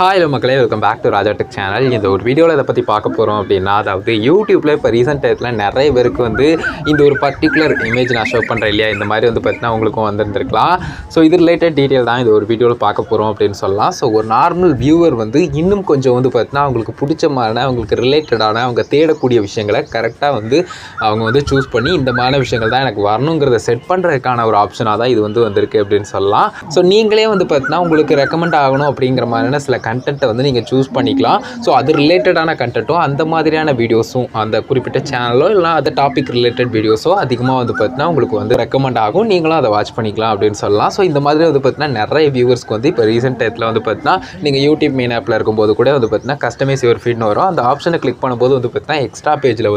Hello மக்களே, welcome back to Raja tech channel. இந்த ஒரு வீடியோவில் இதை பற்றி பார்க்க போகிறோம் அப்படின்னா, அதாவது யூடியூப்பில் இப்போ ரீசெண்ட் டயத்தில் நிறைய பேருக்கு இந்த ஒரு பர்டிகுலர் இமேஜ் நான் ஷோ பண்ணுறேன் இல்லையா, இந்த மாதிரி பார்த்தீங்கன்னா உங்களுக்கும் வந்திருந்துருக்கலாம். ஸோ இது ரிலேட்டட் டீட்டெயில் தான் இந்த ஒரு வீடியோவில் பார்க்க போகிறோம் அப்படின்னு சொல்லலாம். ஸோ ஒரு நார்மல் வியூவர் இன்னும் கொஞ்சம் பார்த்தீங்கன்னா அவங்களுக்கு பிடிச்ச மாதிரியான, அவங்களுக்கு ரிலேட்டடான, அவங்க தேடக்கூடிய விஷயங்களை கரெக்டாக அவங்க சூஸ் பண்ணி இந்த மாதிரி விஷயங்கள் தான் எனக்கு வரணுங்கிறத செட் பண்ணுறதுக்கான ஒரு ஆப்ஷனாக தான் இது வந்திருக்கு அப்படின்னு சொல்லலாம். ஸோ நீங்களே பார்த்தீங்கன்னா உங்களுக்கு ரெக்கமெண்ட் ஆகணும் அப்படிங்கிற மாதிரியான சில கண்டென்ட்டை நீங்கள் சூஸ் பண்ணிக்கலாம். ஸோ அது ரிலேட்டடான கண்டென்ட்டும், அந்த மாதிரியான வீடியோஸும், அந்த குறிப்பிட்ட சேனலோ இல்லை அந்த டாபிக் ரிலேட்டட் வீடியோஸோ அதிகமாக பார்த்தீங்கன்னா உங்களுக்கு ரெக்கமெண்ட் ஆகும். நீங்களும் அதை வாட்ச் பண்ணிக்கலாம் அப்படின்னு சொல்லலாம். ஸோ இந்த மாதிரி பார்த்தீங்கன்னா நிறைய வியூவர்ஸ்க்கு இப்போ ரீசெண்ட் டயத்தில் பார்த்தீங்கன்னா நீங்கள் யூடியூப் மெயின் ஆப்பில் இருக்கும்போது கூட பார்த்தீங்கன்னா கஸ்டமைஸ் யுவர் ஃபீட்னு வரும். அந்த ஆப்ஷனை கிளிக் பண்ணும்போது பார்த்தீங்கன்னா எக்ஸ்ட்ரா பேஜில்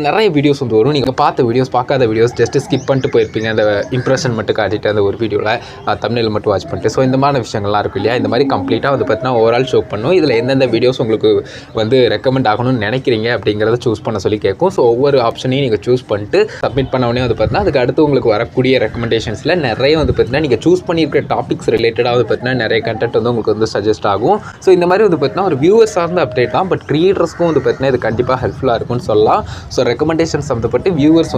நிறைய வீடியோஸ் வரும். நீங்கள் பார்த்த வீடியோஸ், பார்க்காத வீடியோஸ் ஜஸ்ட் ஸ்கிப் பண்ணிட்டு போயிருப்பீங்க. அந்த இம்ப்ரெஷன் மட்டும் காட்டிட்டு அந்த ஒரு வீடியோவில் தம்ப்நெயில் மட்டும் வாட்ச் பண்ணிட்டு. ஸோ இந்த மாதிரி விஷயங்கள்லாம் இருக்கும் இல்லையா, இந்த மாதிரி கம்ப்ளீட்டாக பார்த்தீங்கன்னா ஓவரால் ஷோ பண்ணும். இதில் எந்தெந்த வீடியோஸ் உங்களுக்கு ரெக்கமெண்ட் ஆகணும்னு நினைக்கிறீங்க அப்படிங்கிறத சூஸ் பண்ண சொல்லி கேட்கும். ஸோ ஒவ்வொரு ஆப்ஷனையும் நீங்கள் சூஸ் பண்ணிட்டு சப்மிட் பண்ணவொடனே பார்த்தீங்கன்னா அதுக்கு அடுத்து உங்களுக்கு வரக்கூடிய ரெக்கமெண்டேஷன்ஸில் நிறைய பார்த்தீங்கன்னா நீங்கள் சூஸ் பண்ணியிருக்கிற டாபிக்ஸ் ரிலேட்டடாக பார்த்தீங்கன்னா நிறைய கண்டென்ட் உங்களுக்கு சஜஸ்ட் ஆகும். ஸோ இந்த மாதிரி பார்த்தீங்கன்னா ஒரு வியூவர் சார்ந்த அப்டேட் தான். பட் கிரியேட்டர்ஸ்க்கும் பார்த்தீங்கன்னா இது கண்டிப்பாக ஹெல்ப்ஃபுல்லாக இருக்கும்னு சொல்லலாம். ஸோ ரெக்கமெண்டேஷன் சம்மந்தப்பட்டு வியூவர்ஸ்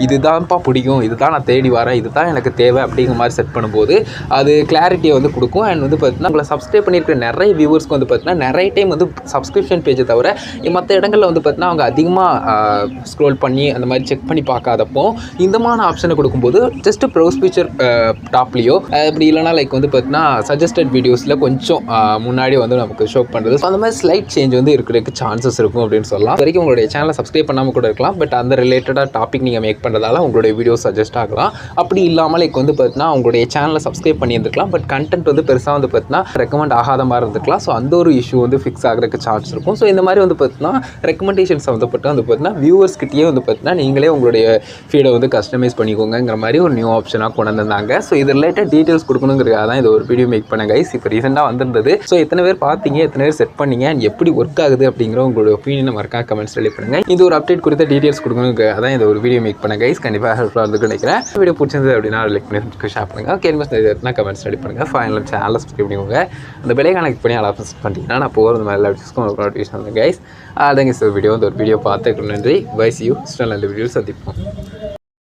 இதுதான்ப்பா பிடிக்கும், இதுதான் நான் தேடி வரேன், இதுதான் எனக்கு தேவை அப்படிங்கிற மாதிரி செட் பண்ணும்போது அது கிளாரிட்டியை கொடுக்கும். அண்ட் பார்த்தீங்கன்னா உங்களை சப்ஸ்கிரைப் பண்ணியிருக்கிற நிறைய வியூவர்ஸ்க்கு பார்த்தீங்கன்னா நிறைய டைம் சப்ஸ்கிரிப்ஷன் பேஜை தவிர மற்ற இடங்களில் பார்த்தீங்கன்னா அவங்க அதிகமாக ஸ்க்ரோல் பண்ணி அந்த மாதிரி செக் பண்ணி பார்க்காதப்போ இந்த மாதிரி ஆப்ஷனை கொடுக்கும்போது ஜஸ்ட் ப்ரௌஸ் ஃபீச்சர் டாப்லேயோ அப்படி இல்லைனா பார்த்தீங்கன்னா சஜஸ்டட் வீடியோஸில் கொஞ்சம் முன்னாடி நமக்கு ஷோ பண்ணுறது. ஸோ அந்த மாதிரி ஸ்லைட் சேஞ்ச் இருக்கிறதுக்கு சான்சஸ் இருக்கும் அப்படின்னு சொல்லலாம். வரைக்கும் உங்களுடைய சேனலை சப்ஸ்கிரைப் பண்ணாமல் கூட இருக்கலாம். பட் அந்த ரிலேட்டடாக டாபிக் நீங்கள் மேக் பண்ணுறதால உங்களுடைய வீடியோஸ் சஜஸ்ட் ஆகலாம். அப்படி இல்லாமல் பார்த்தீங்கன்னா உங்களுடைய சேனலை சப்ஸ்கிரைப் பண்ணியிருந்துருக்கலாம். பட் கண்டென்ட் பெருசாக பார்த்தீங்கன்னா ரெக்கமெண்ட் ஆகாத மாதிரி இருந்துக்கலாம். ஸோ அந்த ஒரு இஷ்யூ ஃபிக்ஸ் ஆகிறதுக்கு சான்ஸ் இருக்கும். ஸோ இந்த மாதிரி பார்த்தீங்கன்னா ரெக்கமெண்டேஷன் சம்மந்தப்பட்டு பார்த்தீங்கன்னா வியூவர்ஸ்கிட்டயே பார்த்தீங்கன்னா நீங்களே உங்களுடைய ஃபீடை கஸ்டமைஸ் பண்ணிக்கோங்கிற மாதிரி ஒரு நியூ ஆப்ஷனாக கொண்டு வந்திருந்தாங்க. ஸோ இது ரிலேட்டட் டீட்டெயில்ஸ் கொடுக்கணுங்கிறதுக்காக தான் இது ஒரு வீடியோ மேக் பண்ண கைஸ். இப்போ ரீசெண்டாக வந்திருந்தது. ஸோ எத்தனை பேர் பார்த்தீங்க, எத்தனை பேர் செட் பண்ணீங்க, எப்படி ஒர்க் ஆகுது அப்படிங்கிற உங்களோட ஒப்பீனியனை மறக்காம கமெண்ட்ஸ் ரெடி பண்ணுங்க. இது ஒரு அப்டேட் குறித்த டீட்டெயில்ஸ் கொடுக்கணுங்க, அதான் இந்த ஒரு வீடியோ மேக் பண்ண கைஸ். கண்டிப்பாக ஹெல்ப்ஃபுல்லாக இருக்கு நினைக்கிறேன். வீடியோ பிடிச்சிருந்தது அப்படின்னா லைக் பண்ணி ஷேர் பண்ணுங்க. கேள்வி கமெண்ட்ஸ் ரெடி பண்ணுங்க. ஃபைனல் சேனலை சப்ஸ்கிரைப் பண்ணிக்கோங்க. அந்த பெல் ஐகானை பண்ணி அலாரம் செட் பண்ணிட்டீங்கன்னா நான் போகிற மாதிரி எல்லா வீடியோஸ்க்கும் உங்களுக்கு நோட்டிஃபிகேஷன் கைஸ். அதாங்க சார் வீடியோ. இந்த ஒரு வீடியோ பார்த்துக்கு நன்றி. Bye, see you. நல்ல வீடியோ சந்திப்போம்.